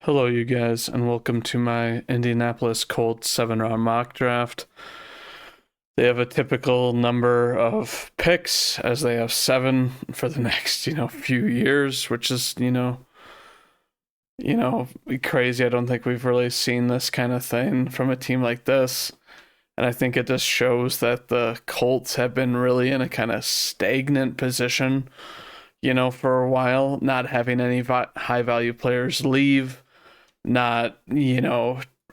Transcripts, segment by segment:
Hello, you guys, and welcome to my Indianapolis Colts 7 round mock draft. They have a typical number of picks, as they have seven for the next, few years, which is, crazy. I don't think we've really seen this kind of thing from a team like this. And I think it just shows that the Colts have been really in a kind of stagnant position, for a while, not having any high value players leave, not,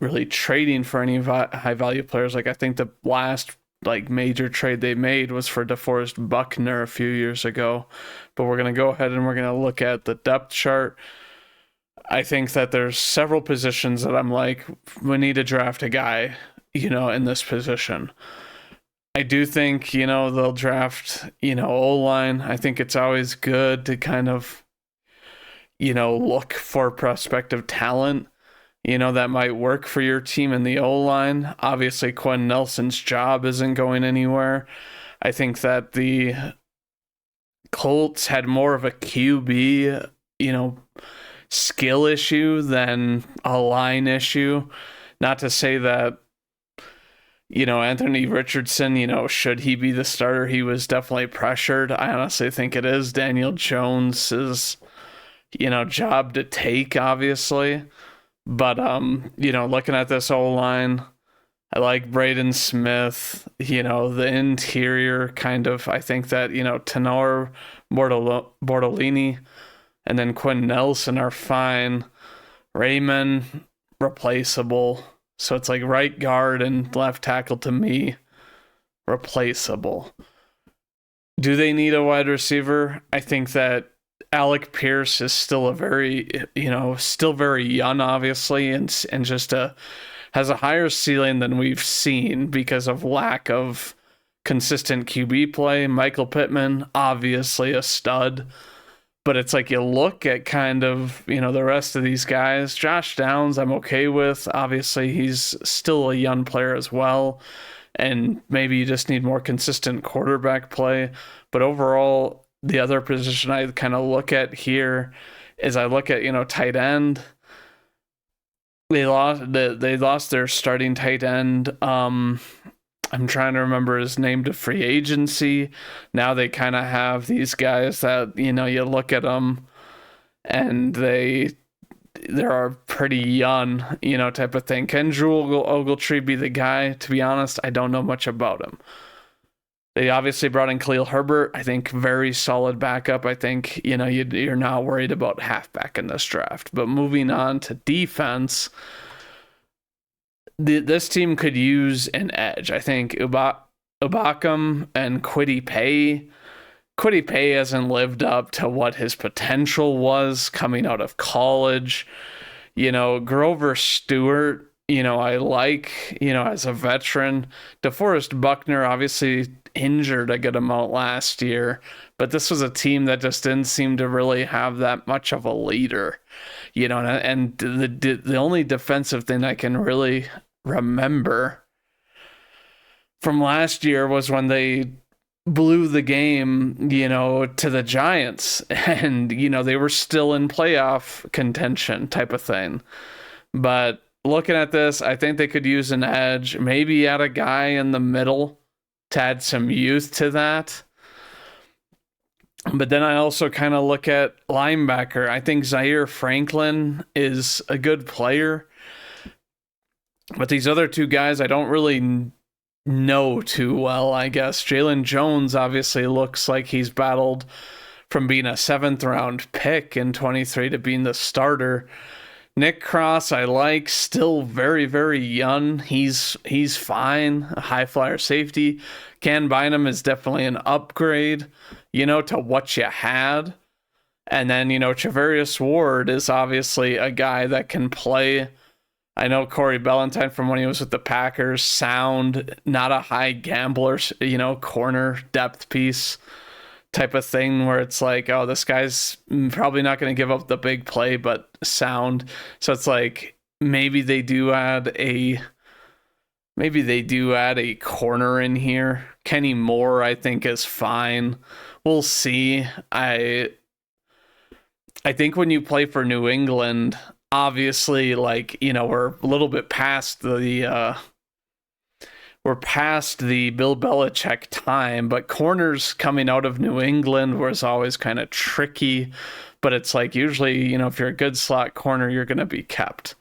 really trading for any high value players. Like I think the last major trade they made was for DeForest Buckner a few years ago. But we're gonna go ahead and we're gonna look at the depth chart. I think that there's several positions that I'm like, we need to draft a guy, in this position. I do think, they'll draft, O-line. I think it's always good to kind of, look for prospective talent, that might work for your team in the O-line. Obviously, Quentin Nelson's job isn't going anywhere. I think that the Colts had more of a QB, skill issue than a line issue. Not to say that, Anthony Richardson, should he be the starter? He was definitely pressured. I honestly think it is Daniel Jones's, job to take, obviously. But looking at this O line, I like Braden Smith. The interior kind of. I think that Tenor, Bortolini, and then Quinn Nelson are fine. Raymond replaceable. So it's like right guard and left tackle to me replaceable. Do they need a wide receiver? I think that Alec Pierce is still a very, still very young, obviously, and just has a higher ceiling than we've seen because of lack of consistent QB play. Michael Pittman, obviously a stud, but it's like you look at kind of, the rest of these guys. Josh Downs, I'm okay with. Obviously, he's still a young player as well, and maybe you just need more consistent quarterback play. But overall, the other position I kind of look at here is I look at, tight end. They lost their starting tight end. I'm trying to remember his name, to free agency. Now they kind of have these guys that, you look at them and they are pretty young, type of thing. Can Jewel Ogletree be the guy? To be honest, I don't know much about him. They obviously brought in Khalil Herbert. I think very solid backup. I think, you're not worried about halfback in this draft. But moving on to defense, this team could use an edge. I think Ibakam and Kwity Paye. Kwity Paye hasn't lived up to what his potential was coming out of college. Grover Stewart, I like, as a veteran. DeForest Buckner, obviously injured a good amount last year, but this was a team that just didn't seem to really have that much of a leader, and the only defensive thing I can really remember from last year was when they blew the game, to the Giants, and, they were still in playoff contention type of thing. But looking at this, I think they could use an edge, maybe add a guy in the middle to add some youth to that. But then I also kind of look at linebacker. I think Zaire Franklin is a good player. But these other two guys, I don't really know too well, I guess. Jalen Jones obviously looks like he's battled from being a 7th-round pick in 23 to being the starter. Nick Cross, I like, still very, very young. He's fine. A high flyer safety. Can Bynum is definitely an upgrade, to what you had. And then, Travarius Ward is obviously a guy that can play. I know Corey Ballantyne from when he was with the Packers, sound, not a high gambler, corner depth piece type of thing where it's like, oh, this guy's probably not going to give up the big play, but sound. So it's like maybe they do add a corner in here. Kenny Moore, I think, is fine. We'll see. I think when you play for New England, obviously, like, we're a little bit past the Bill Belichick time, but corners coming out of New England was always kind of tricky. But it's like usually, if you're a good slot corner, you're going to be kept,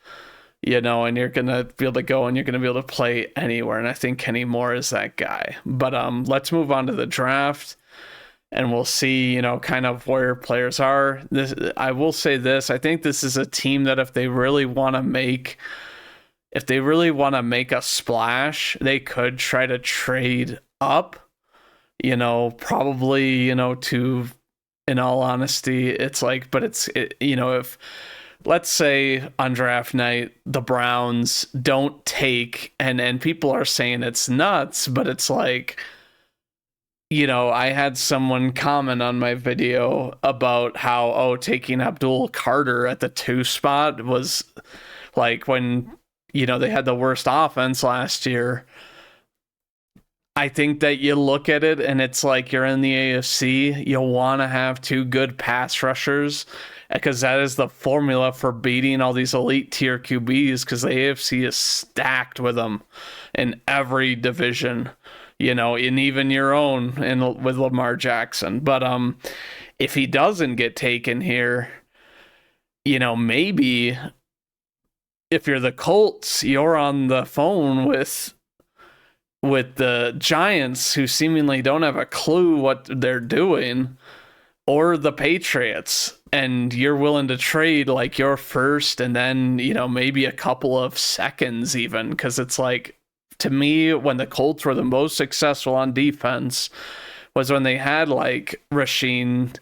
and you're going to be able to go and you're going to be able to play anywhere. And I think Kenny Moore is that guy. But let's move on to the draft and we'll see, kind of where players are. I will say this. I think this is a team that if they really want to make a splash, they could try to trade up, probably, to, in all honesty, it's like, but if let's say on draft night, the Browns don't take, and people are saying it's nuts, but it's like, I had someone comment on my video about how, taking Abdul Carter at the 2 spot was like when, they had the worst offense last year. I think that you look at it and it's like you're in the AFC, you want to have 2 good pass rushers because that is the formula for beating all these elite tier QBs because the AFC is stacked with them in every division, and even your own with Lamar Jackson. But if he doesn't get taken here, maybe if you're the Colts, you're on the phone with the Giants, who seemingly don't have a clue what they're doing, or the Patriots, and you're willing to trade like your first and then, maybe a couple of seconds even, because it's like, to me, when the Colts were the most successful on defense was when they had like Rasheed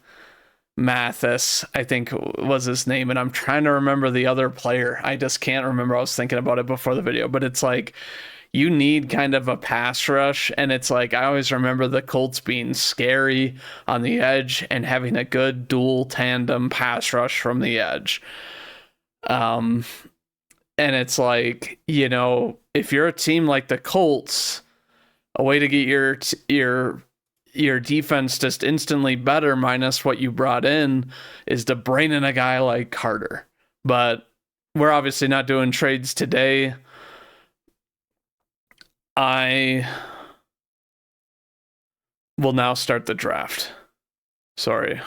Mathis, I think was his name, and I'm trying to remember the other player. I just can't remember. I was thinking about it before the video, but it's like you need kind of a pass rush, and it's like I always remember the Colts being scary on the edge and having a good dual tandem pass rush from the edge. And it's like, if you're a team like the Colts, a way to get your defense just instantly better minus what you brought in is to bring in a guy like Carter. But we're obviously not doing trades today. I will now start the draft. Sorry.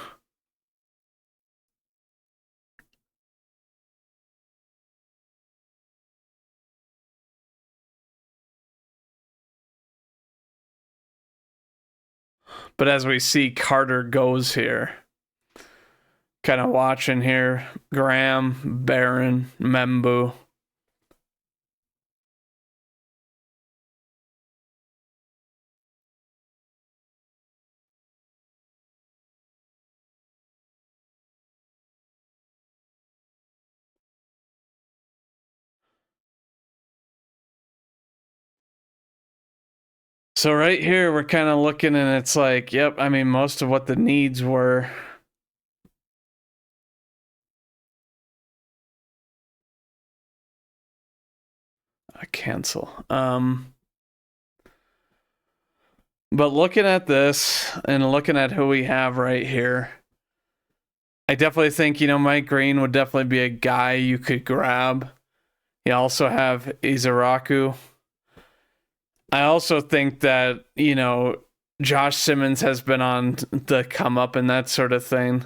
But as we see, Carter goes here. Kind of watching here. Graham, Barron, Membu. So right here, we're kind of looking and it's like, yep, I mean, most of what the needs were. I cancel. But looking at this and looking at who we have right here, I definitely think, Mike Green would definitely be a guy you could grab. You also have Izaraku. I also think that, Josh Simmons has been on the come up and that sort of thing.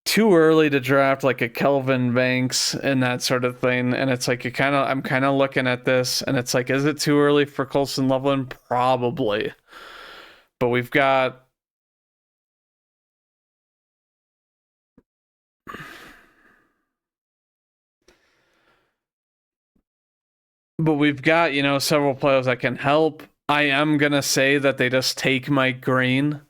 Too early to draft like a Kelvin Banks and that sort of thing. And it's like I'm kind of looking at this and it's like, is it too early for Colson Loveland? Probably. But we've got several players that can help. I am going to say that they just take Mike Green.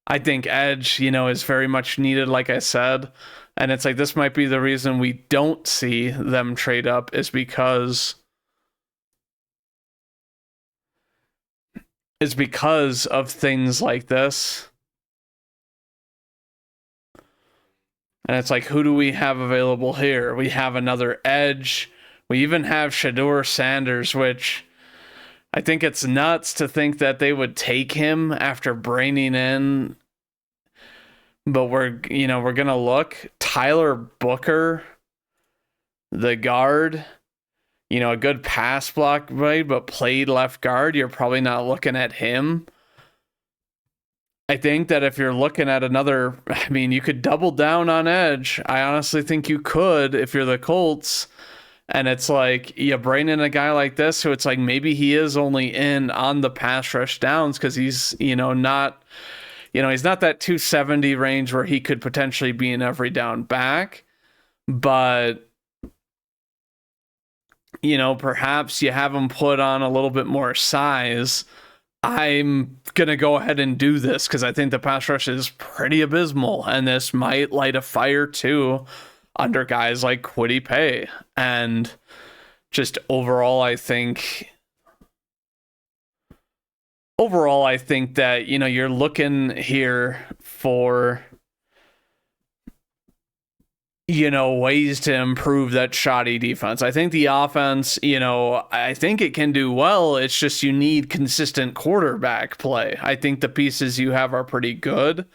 I think edge, is very much needed, like I said. And it's like, this might be the reason we don't see them trade up is because of things like this. And it's like, who do we have available here? We have another edge. We even have Shedeur Sanders, which I think it's nuts to think that they would take him after bringing in. But we're going to look. Tyler Booker. the guard, a good pass block, right, but played left guard, you're probably not looking at him. I think that if you're looking at another, I mean, you could double down on edge. I honestly think you could if you're the Colts. And it's like you bring in a guy like this who it's like maybe he is only in on the pass rush downs because he's, not, he's not that 270 range where he could potentially be an every down back. But, perhaps you have him put on a little bit more size. I'm going to go ahead and do this because I think the pass rush is pretty abysmal, and this might light a fire too under guys like Kwity Paye. And just overall, I think that, you're looking here for, ways to improve that shoddy defense. I think the offense, I think it can do well. It's just you need consistent quarterback play. I think the pieces you have are pretty good.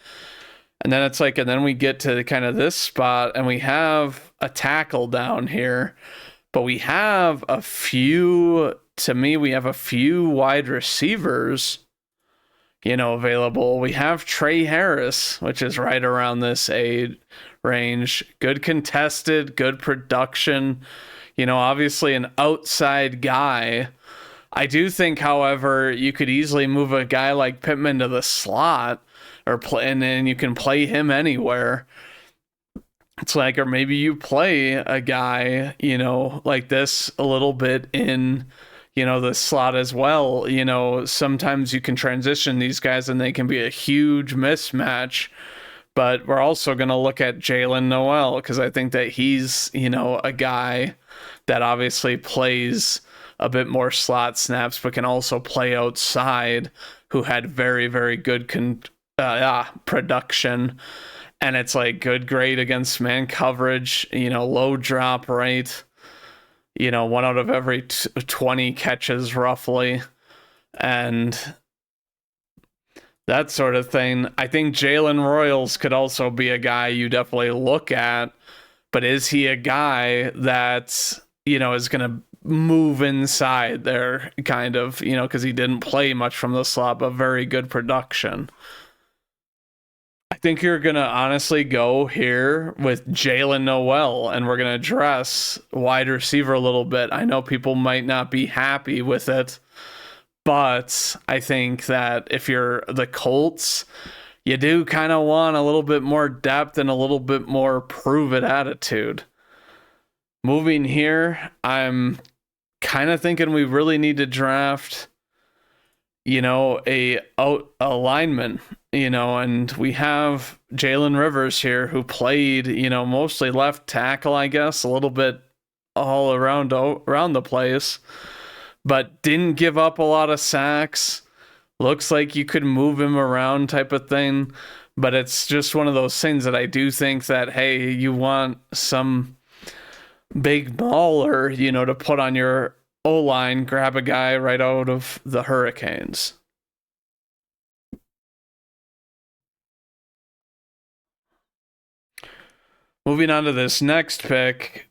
And then it's like, and then we get to kind of this spot and we have a tackle down here, but we have a few wide receivers, available. We have Trey Harris, which is right around this age range, good contested, good production, obviously an outside guy. I do think, however, you could easily move a guy like Pittman to the slot and then you can play him anywhere. It's like, or maybe you play a guy, like this a little bit in, the slot as well. Sometimes you can transition these guys and they can be a huge mismatch. But we're also going to look at Jalen Noel because I think that he's, a guy that obviously plays a bit more slot snaps, but can also play outside, who had very, very good production. And it's like good grade against man coverage, low drop rate, 1 out of every 20 catches roughly. And that sort of thing. I think Jalen Royals could also be a guy you definitely look at, but is he a guy that, is going to move inside there kind of, because he didn't play much from the slot, but very good production. I think you're going to honestly go here with Jalen Noel, and we're going to address wide receiver a little bit. I know people might not be happy with it, but I think that if you're the Colts, you do kind of want a little bit more depth and a little bit more prove-it attitude. Moving here, I'm kind of thinking we really need to draft, a lineman, and we have Jalen Rivers here who played, mostly left tackle, I guess, a little bit all around the place, but didn't give up a lot of sacks. Looks like you could move him around type of thing, but it's just one of those things that I do think that, hey, you want some big baller, to put on your O-line, grab a guy right out of the Hurricanes. Moving on to this next pick,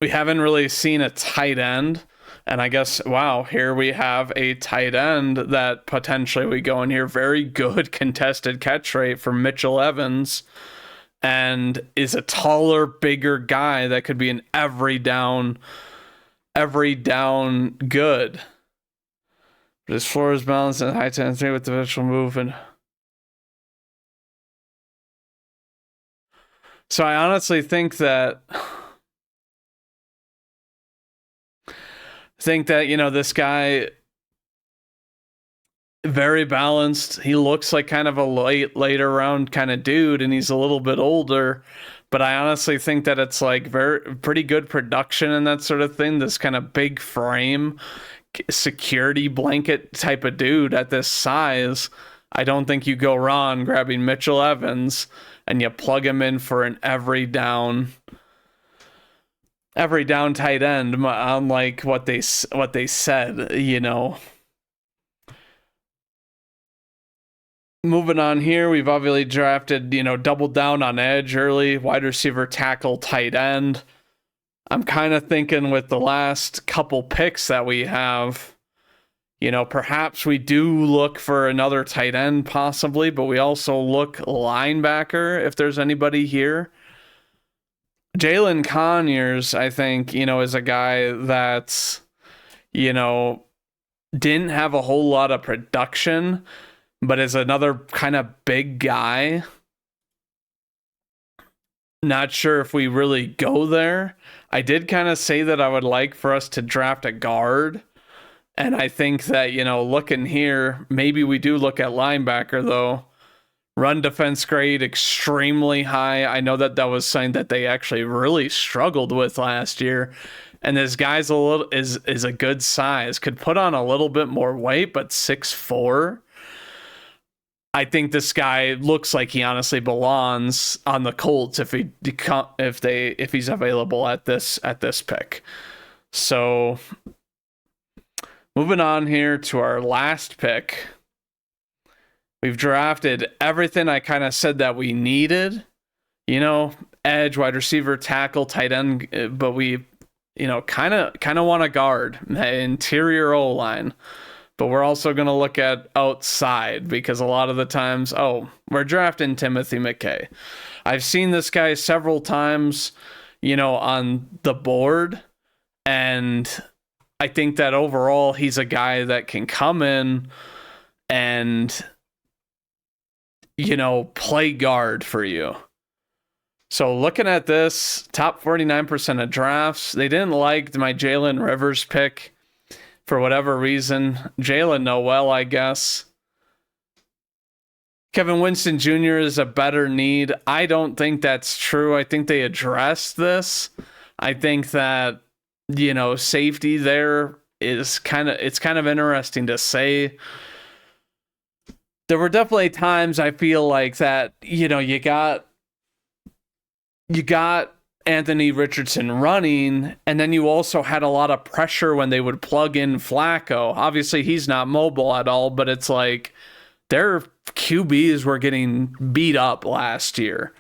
we haven't really seen a tight end. And I guess, wow, here we have a tight end that potentially we go in here. Very good contested catch rate for Mitchell Evans, and is a taller, bigger guy that could be an every down good. But his floor is balanced and high 10-3 with the virtual move. And so I honestly think that this guy, very balanced. He looks like kind of a later round kind of dude, and he's a little bit older, but I honestly think that it's like pretty good production and that sort of thing. This kind of big frame, security blanket type of dude at this size. I don't think you go wrong grabbing Mitchell Evans and you plug him in for an every down tight end, unlike what they said, Moving on here, we've obviously drafted, double down on edge early, wide receiver, tackle, tight end. I'm kind of thinking with the last couple picks that we have, perhaps we do look for another tight end possibly, but we also look linebacker if there's anybody here. Jalen Conyers, I think, is a guy that's, didn't have a whole lot of production, but is another kind of big guy. Not sure if we really go there. I did kind of say that I would like for us to draft a guard. And I think that, looking here, maybe we do look at linebacker, though. Run defense grade, extremely high. I know that was something that they actually really struggled with last year. And this guy's is a good size. Could put on a little bit more weight, but 6'4". I think this guy looks like he honestly belongs on the Colts if he's available at this pick. So moving on here to our last pick. We've drafted everything I kind of said that we needed. Edge, wide receiver, tackle, tight end, but we kind of want a guard, interior O-line. But we're also going to look at outside because a lot of the times, we're drafting Timothy McKay. I've seen this guy several times, on the board. And I think that overall he's a guy that can come in and, play guard for you. So looking at this, top 49% of drafts, they didn't like my Jalen Rivers pick. For whatever reason, Jalen Noel, I guess. Kevin Winston Jr. is a better need. I don't think that's true. I think they addressed this. I think that, safety there is kind of interesting to say. There were definitely times I feel like that, you got Anthony Richardson running, and then you also had a lot of pressure when they would plug in Flacco. Obviously, he's not mobile at all, but it's like their QBs were getting beat up last year.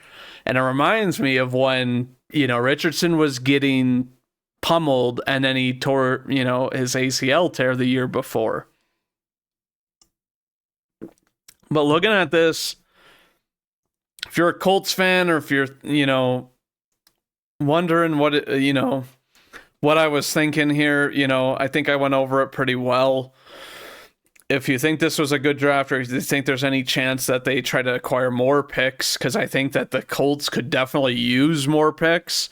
And it reminds me of when, Richardson was getting pummeled, and then he tore, his ACL tear the year before. But looking at this, if you're a Colts fan or if you're, wondering what I was thinking here, I think I went over it pretty well. If you think this was a good draft, or if you think there's any chance that they try to acquire more picks, because I think that the Colts could definitely use more picks.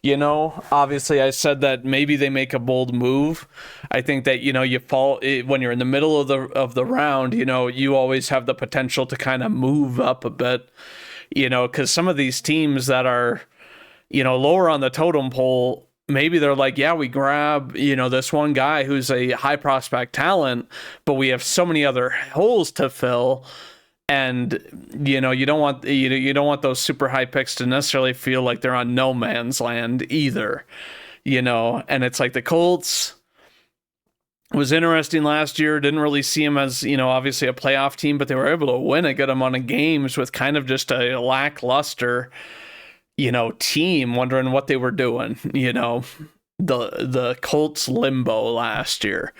Obviously I said that maybe they make a bold move. I think that, you fall when you're in the middle of the round, you always have the potential to kind of move up a bit, because some of these teams that are, lower on the totem pole, maybe they're like, yeah, we grab, this one guy who's a high prospect talent, but we have so many other holes to fill. And, you don't want those super high picks to necessarily feel like they're on no man's land either, and it's like the Colts was interesting last year. Didn't really see them as, obviously a playoff team, but they were able to win a good amount of games with kind of just a lackluster, team, wondering what they were doing, the Colts limbo last year.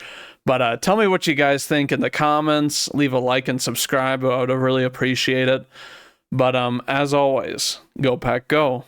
But tell me what you guys think in the comments. Leave a like and subscribe. I would really appreciate it. But as always, go Pack Go.